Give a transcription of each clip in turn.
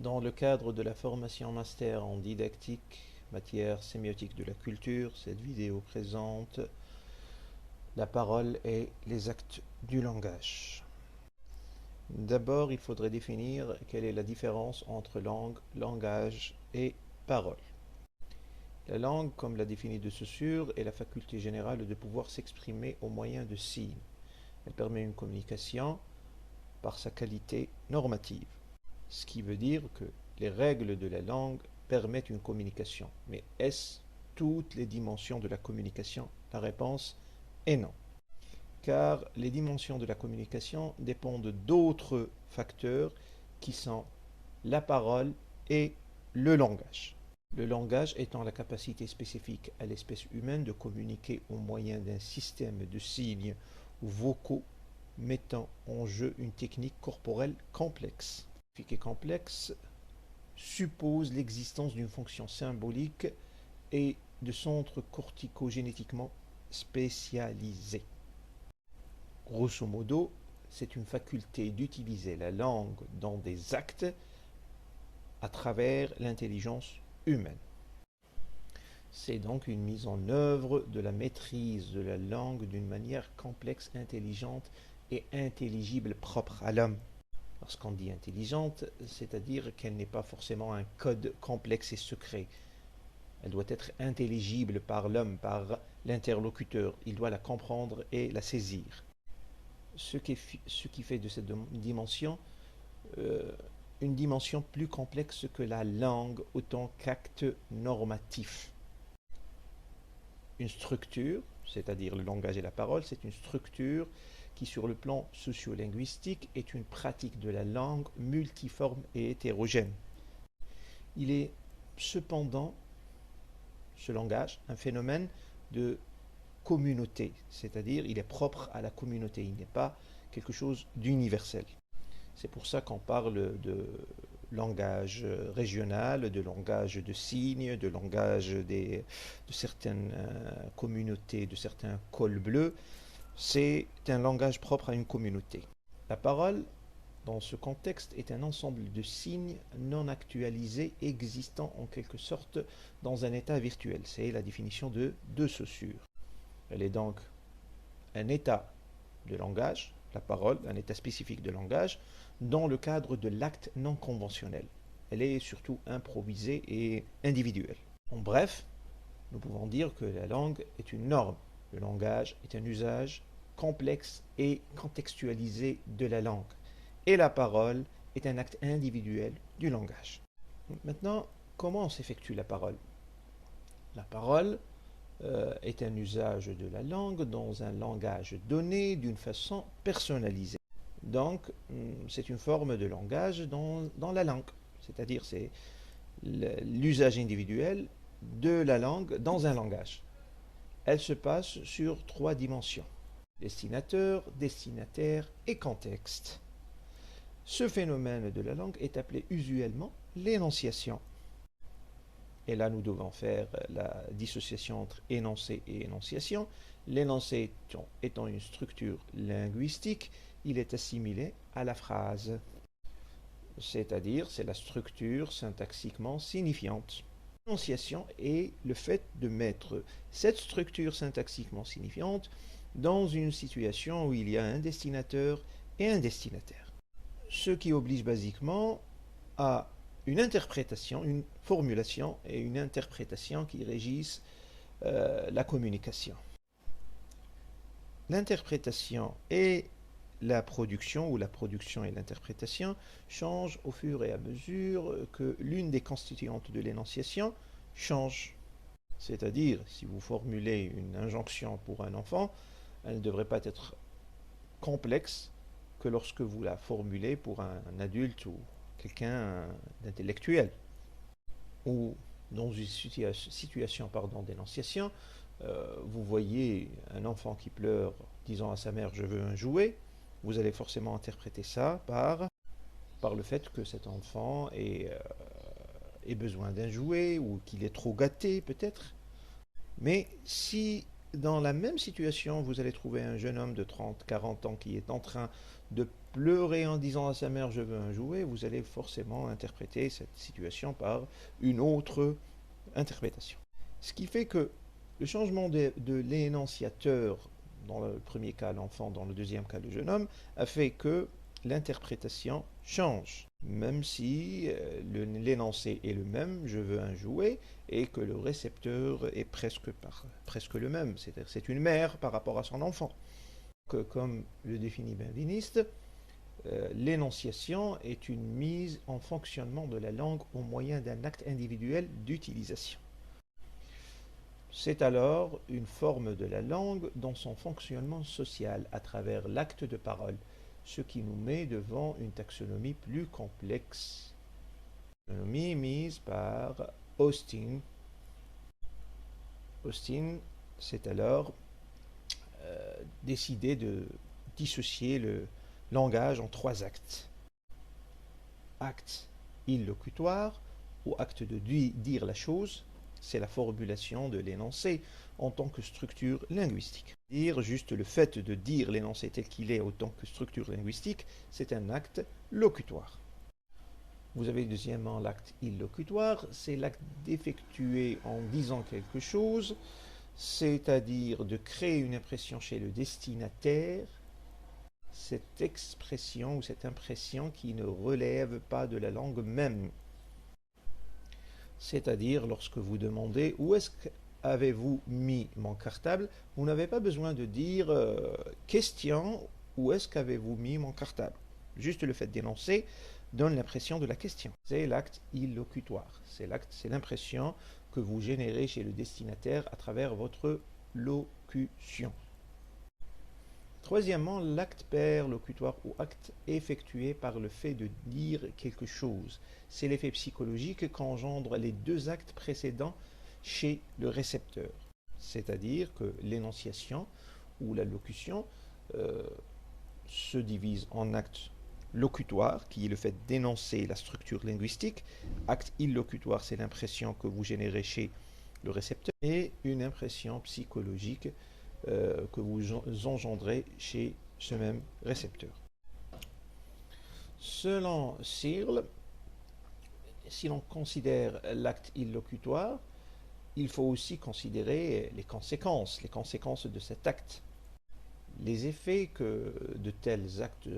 Dans le cadre de la formation master en didactique, matière sémiotique de la culture, cette vidéo présente la parole et les actes du langage. D'abord, il faudrait définir quelle est la différence entre langue, langage et parole. La langue, comme l'a défini de Saussure, est la faculté générale de pouvoir s'exprimer au moyen de signes. Elle permet une communication par sa qualité normative, ce qui veut dire que les règles de la langue permettent une communication. Mais est-ce toutes les dimensions de la communication? La réponse est non. Car les dimensions de la communication dépendent d'autres facteurs qui sont la parole et le langage. Le langage étant la capacité spécifique à l'espèce humaine de communiquer au moyen d'un système de signes vocaux mettant en jeu une technique corporelle complexe. Et complexe suppose l'existence d'une fonction symbolique et de centres cortico-génétiquement spécialisés. Grosso modo, c'est une faculté d'utiliser la langue dans des actes à travers l'intelligence humaine. C'est donc une mise en œuvre de la maîtrise de la langue d'une manière complexe, intelligente et intelligible propre à l'homme. Lorsqu'on dit intelligente, c'est-à-dire qu'elle n'est pas forcément un code complexe et secret. Elle doit être intelligible par l'homme, par l'interlocuteur. Il doit la comprendre et la saisir. Ce qui fait de cette dimension une dimension plus complexe que la langue autant qu'acte normatif. Une structure, c'est-à-dire le langage et la parole, c'est une structure qui, sur le plan sociolinguistique, est une pratique de la langue multiforme et hétérogène. Il est cependant, ce langage, un phénomène de communauté, c'est-à-dire il est propre à la communauté, il n'est pas quelque chose d'universel. C'est pour ça qu'on parle de langage régional, de langage de signes, de langage de certaines communautés, de certains cols bleus. C'est un langage propre à une communauté. La parole, dans ce contexte, est un ensemble de signes non actualisés existant en quelque sorte dans un état virtuel. C'est la définition de Saussure. Elle est donc un état de langage, la parole, un état spécifique de langage, dans le cadre de l'acte non conventionnel. Elle est surtout improvisée et individuelle. En bref, nous pouvons dire que la langue est une norme. Le langage est un usage complexe et contextualisé de la langue. Et la parole est un acte individuel du langage. Maintenant, comment s'effectue la parole? La parole est un usage de la langue dans un langage donné d'une façon personnalisée. Donc, c'est une forme de langage dans la langue, c'est-à-dire c'est l'usage individuel de la langue dans un langage. Elle se passe sur 3 dimensions: destinateur, destinataire et contexte. Ce phénomène de la langue est appelé usuellement l'énonciation. Et là, nous devons faire la dissociation entre énoncé et énonciation. L'énoncé étant une structure linguistique, il est assimilé à la phrase. C'est-à-dire, c'est la structure syntaxiquement signifiante. L'énonciation est le fait de mettre cette structure syntaxiquement signifiante dans une situation où il y a un destinateur et un destinataire. Ce qui oblige basiquement à une interprétation, une formulation et une interprétation qui régissent la communication. L'interprétation et la production, ou la production et l'interprétation, changent au fur et à mesure que l'une des constituantes de l'énonciation change. C'est-à-dire, si vous formulez une injonction pour un enfant, elle ne devrait pas être complexe que lorsque vous la formulez pour un adulte ou quelqu'un d'intellectuel. Ou dans une situation d'énonciation, vous voyez un enfant qui pleure disant à sa mère « je veux un jouet », vous allez forcément interpréter ça par le fait que cet enfant ait besoin d'un jouet ou qu'il est trop gâté peut-être. Mais si dans la même situation, vous allez trouver un jeune homme de 30, 40 ans qui est en train de pleurer en disant à sa mère je veux un jouet, vous allez forcément interpréter cette situation par une autre interprétation. Ce qui fait que le changement de l'énonciateur, dans le premier cas l'enfant, dans le deuxième cas le jeune homme, a fait que l'interprétation change. Même si l'énoncé est le même, je veux un jouet, et que le récepteur est presque le même, c'est-à-dire c'est une mère par rapport à son enfant. Comme le définit Benveniste, l'énonciation est une mise en fonctionnement de la langue au moyen d'un acte individuel d'utilisation. C'est alors une forme de la langue dans son fonctionnement social à travers l'acte de parole, ce qui nous met devant une taxonomie plus complexe. Taxonomie mise par Austin. Austin s'est alors décidé de dissocier le langage en trois actes. Acte illocutoire, ou acte de dire la chose, c'est la formulation de l'énoncé en tant que structure linguistique. Dire juste le fait de dire l'énoncé tel qu'il est en tant que structure linguistique, c'est un acte locutoire. Vous avez deuxièmement l'acte illocutoire, c'est l'acte d'effectuer en disant quelque chose, c'est-à-dire de créer une impression chez le destinataire, cette expression ou cette impression qui ne relève pas de la langue même. C'est-à-dire lorsque vous demandez où est-ce qu'avez-vous mis mon cartable, vous n'avez pas besoin de dire question, où est-ce qu'avez-vous mis mon cartable. Juste le fait d'énoncer donne l'impression de la question. C'est l'acte illocutoire. C'est l'impression que vous générez chez le destinataire à travers votre locution. Troisièmement, l'acte perlocutoire ou acte effectué par le fait de dire quelque chose. C'est l'effet psychologique qu'engendrent les deux actes précédents chez le récepteur. C'est-à-dire que l'énonciation ou la locution se divise en acte locutoire, qui est le fait d'énoncer la structure linguistique. Acte illocutoire, c'est l'impression que vous générez chez le récepteur. Et une impression psychologique que vous engendrez chez ce même récepteur. Selon Searle, si l'on considère l'acte illocutoire, il faut aussi considérer les conséquences de cet acte. Les effets que de tels actes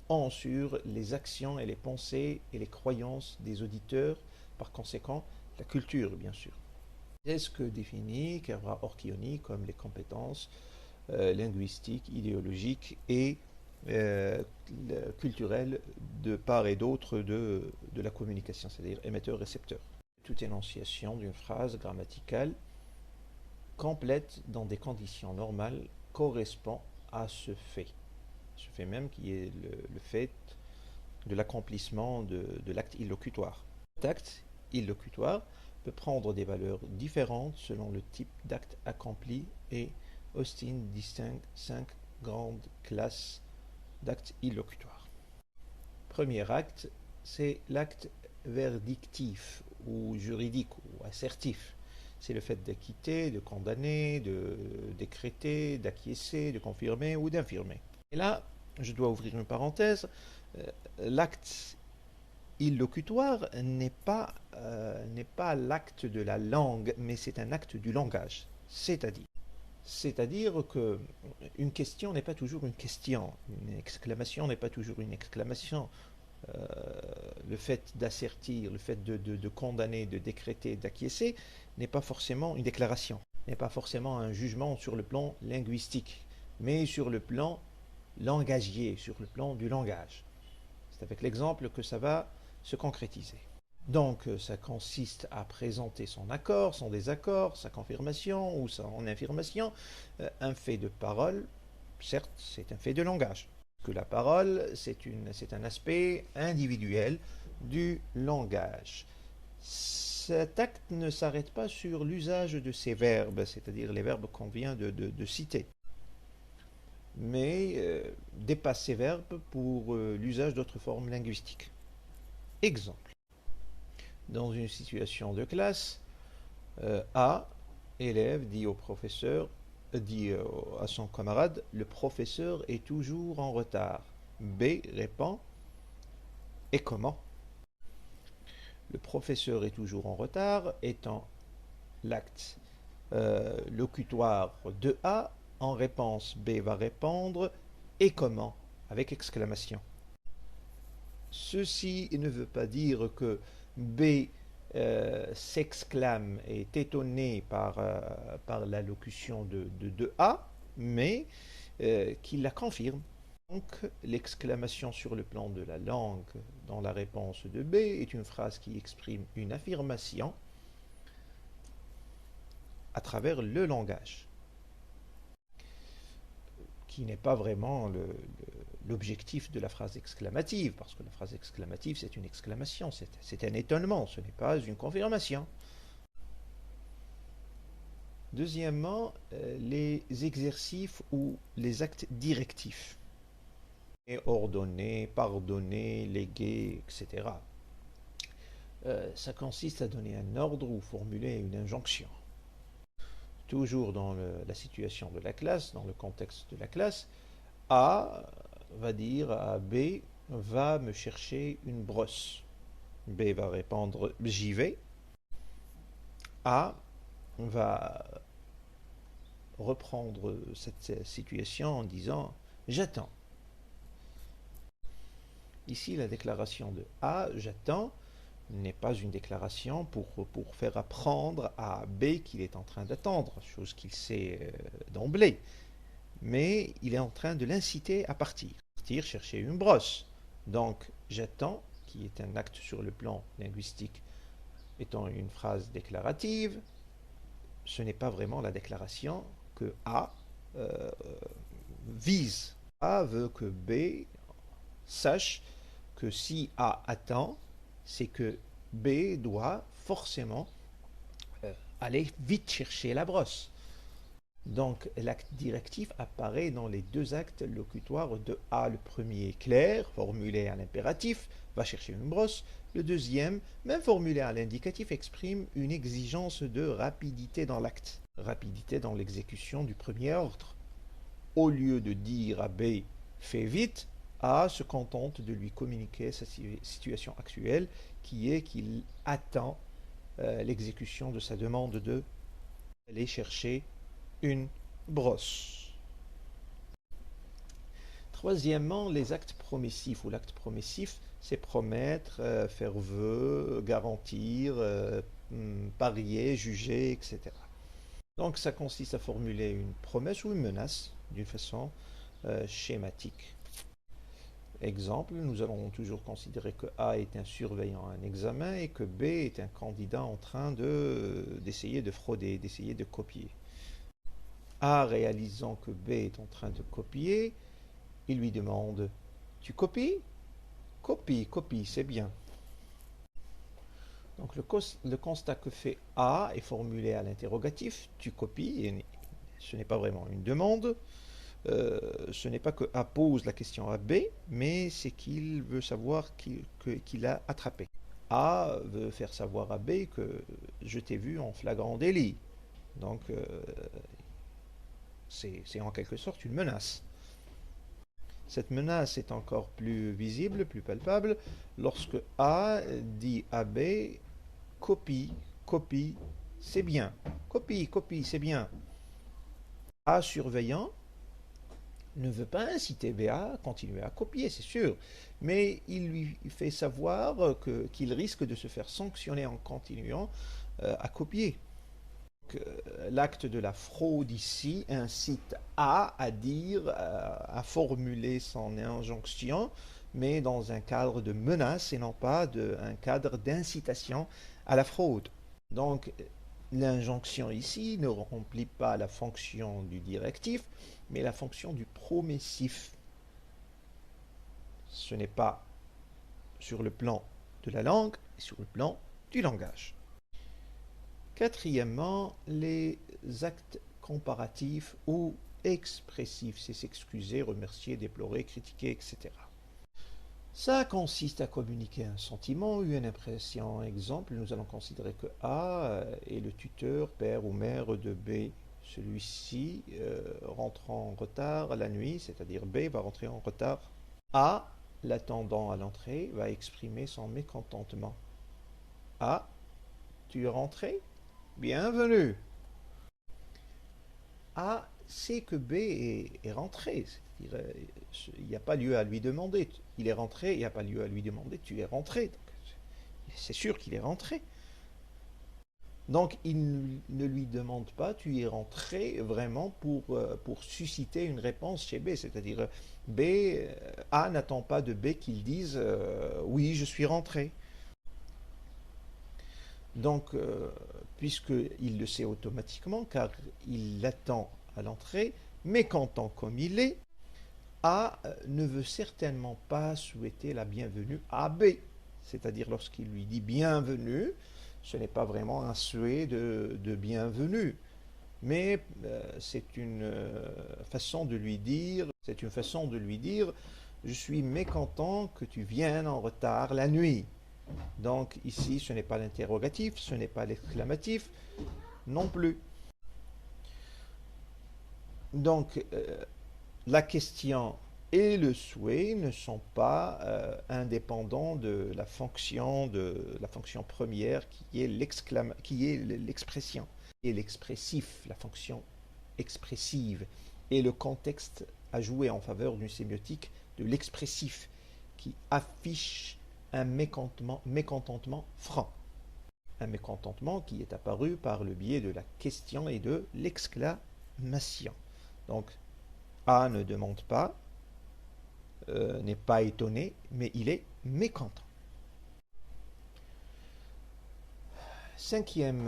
ont sur les actions et les pensées et les croyances des auditeurs, par conséquent, la culture, bien sûr. C'est ce que définit Kervra Orchioni comme les compétences linguistiques, idéologiques et culturelles de part et d'autre de la communication, c'est-à-dire émetteur-récepteur. Toute énonciation d'une phrase grammaticale complète dans des conditions normales correspond à ce fait même qui est le fait de l'accomplissement de l'acte illocutoire. Cet acte illocutoire peut prendre des valeurs différentes selon le type d'acte accompli et Austin distingue 5 grandes classes d'actes illocutoires. Premier acte, c'est l'acte verdictif ou juridique ou assertif. C'est le fait d'acquitter, de condamner, de décréter, d'acquiescer, de confirmer ou d'infirmer. Et là, je dois ouvrir une parenthèse, l'acte illocutoire n'est pas l'acte de la langue, mais c'est un acte du langage. C'est-à-dire que une question n'est pas toujours une question, une exclamation n'est pas toujours une exclamation. Le fait d'assertir, le fait de condamner, de décréter, d'acquiescer n'est pas forcément une déclaration, n'est pas forcément un jugement sur le plan linguistique, mais sur le plan langagier, sur le plan du langage. C'est avec l'exemple que ça va se concrétiser. Donc ça consiste à présenter son accord, son désaccord, sa confirmation ou son infirmation. Un fait de parole, certes, c'est un fait de langage. Que la parole, c'est un aspect individuel du langage. Cet acte ne s'arrête pas sur l'usage de ces verbes, c'est-à-dire les verbes qu'on vient de citer, mais dépasse ces verbes pour l'usage d'autres formes linguistiques. Exemple. Dans une situation de classe, A élève dit au professeur, dit à son camarade, le professeur est toujours en retard. B répond, et comment? Le professeur est toujours en retard étant l'acte locutoire de A. En réponse, B va répondre, et comment? Avec exclamation. Ceci ne veut pas dire que B s'exclame et est étonné par l'allocution de A, mais qu'il la confirme. Donc, l'exclamation sur le plan de la langue dans la réponse de B est une phrase qui exprime une affirmation à travers le langage, qui n'est pas vraiment l'objectif de la phrase exclamative, parce que la phrase exclamative, c'est une exclamation, c'est un étonnement, ce n'est pas une confirmation. Deuxièmement, les exercices ou les actes directifs. Ordonner, pardonner, léguer, etc. Ça consiste à donner un ordre ou formuler une injonction. Toujours dans la situation de la classe, dans le contexte de la classe, A va dire à B, va me chercher une brosse. B va répondre, j'y vais. A va reprendre cette situation en disant, j'attends. Ici, la déclaration de A, j'attends, n'est pas une déclaration pour faire apprendre à B qu'il est en train d'attendre, chose qu'il sait d'emblée. Mais il est en train de l'inciter à partir chercher une brosse. Donc, j'attends, qui est un acte sur le plan linguistique, étant une phrase déclarative, ce n'est pas vraiment la déclaration que A vise. A veut que B sache que si A attend, c'est que B doit forcément aller vite chercher la brosse. Donc l'acte directif apparaît dans les deux actes locutoires de A. Le premier clair, formulé à l'impératif, va chercher une brosse. Le deuxième, même formulé à l'indicatif, exprime une exigence de rapidité dans l'acte, rapidité dans l'exécution du premier ordre. Au lieu de dire à B « fais vite », A se contente de lui communiquer sa situation actuelle, qui est qu'il attend l'exécution de sa demande de aller chercher une brosse. Troisièmement, les actes promissifs, ou l'acte promissif, c'est promettre, faire vœu, garantir, parier, juger, etc. Donc ça consiste à formuler une promesse ou une menace d'une façon schématique. Exemple, nous allons toujours considérer que A est un surveillant à un examen et que B est un candidat en train d'essayer de frauder, d'essayer de copier. A, réalisant que B est en train de copier, il lui demande « Tu copies ?»« Copie, copie, c'est bien. » Donc le constat que fait A est formulé à l'interrogatif « Tu copies ?» et ce n'est pas vraiment une demande. Ce n'est pas que A pose la question à B, mais c'est qu'il veut savoir qu'il a attrapé. A veut faire savoir à B que je t'ai vu en flagrant délit. Donc c'est en quelque sorte une menace. Cette menace est encore plus visible, plus palpable, lorsque A dit à B « Copie, copie, c'est bien. Copie, copie, c'est bien. » A surveillant ne veut pas inciter B à continuer à copier, c'est sûr, mais il lui fait savoir qu'il risque de se faire sanctionner en continuant à copier. L'acte de la fraude ici incite A à dire, à formuler son injonction, mais dans un cadre de menace et non pas un cadre d'incitation à la fraude. Donc l'injonction ici ne remplit pas la fonction du directif, mais la fonction du promissif. Ce n'est pas sur le plan de la langue, mais sur le plan du langage. Quatrièmement, les actes comparatifs ou expressifs, c'est s'excuser, remercier, déplorer, critiquer, etc. Ça consiste à communiquer un sentiment ou une impression. Exemple, nous allons considérer que A est le tuteur, père ou mère de B. Celui-ci rentre en retard la nuit, c'est-à-dire B va rentrer en retard. A, l'attendant à l'entrée, va exprimer son mécontentement. A, tu es rentré? Bienvenue. A sait que B est rentré. C'est-à-dire, il n'y a pas lieu à lui demander. Il est rentré, il n'y a pas lieu à lui demander. Tu es rentré. C'est sûr qu'il est rentré. Donc, il ne lui demande pas, tu es rentré vraiment pour susciter une réponse chez B. C'est-à-dire, A n'attend pas de B qu'il dise oui, je suis rentré. Donc, puisqu'il le sait automatiquement, car il l'attend à l'entrée, mécontent comme il est, A ne veut certainement pas souhaiter la bienvenue à B. C'est-à-dire, lorsqu'il lui dit bienvenue, ce n'est pas vraiment un souhait de bienvenue, mais c'est une façon de lui dire, je suis mécontent que tu viennes en retard la nuit. Donc ici, ce n'est pas l'interrogatif, ce n'est pas l'exclamatif non plus. Donc la question et le souhait ne sont pas indépendants de la fonction première qui est l'expression et l'expressif, la fonction expressive et le contexte a joué en faveur d'une sémiotique de l'expressif qui affiche un mécontentement franc. Un mécontentement qui est apparu par le biais de la question et de l'exclamation. Donc, A ne demande pas, n'est pas étonné, mais il est mécontent. Cinquième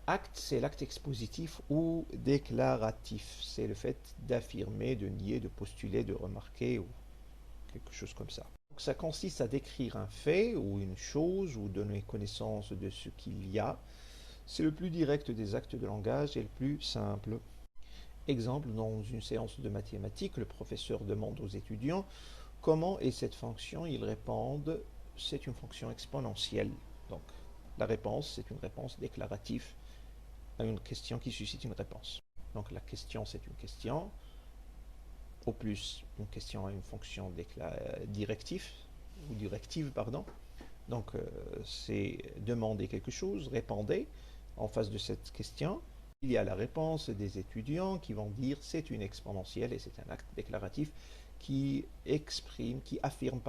acte, c'est l'acte expositif ou déclaratif. C'est le fait d'affirmer, de nier, de postuler, de remarquer ou quelque chose comme ça. Donc, ça consiste à décrire un fait ou une chose ou donner connaissance de ce qu'il y a. C'est le plus direct des actes de langage et le plus simple. Exemple, dans une séance de mathématiques, le professeur demande aux étudiants comment est cette fonction. Ils répondent c'est une fonction exponentielle. Donc la réponse, c'est une réponse déclarative à une question qui suscite une réponse. Donc la question, c'est une question. Au plus, une question à une fonction directive. Donc c'est demander quelque chose, répondez en face de cette question. Il y a la réponse des étudiants qui vont dire c'est une exponentielle et c'est un acte déclaratif qui affirme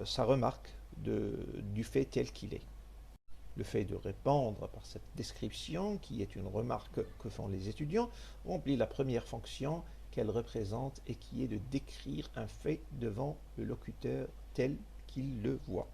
sa remarque du fait tel qu'il est. Le fait de répondre par cette description, qui est une remarque que font les étudiants, remplit la première fonction qu'elle représente et qui est de décrire un fait devant le locuteur tel qu'il le voit.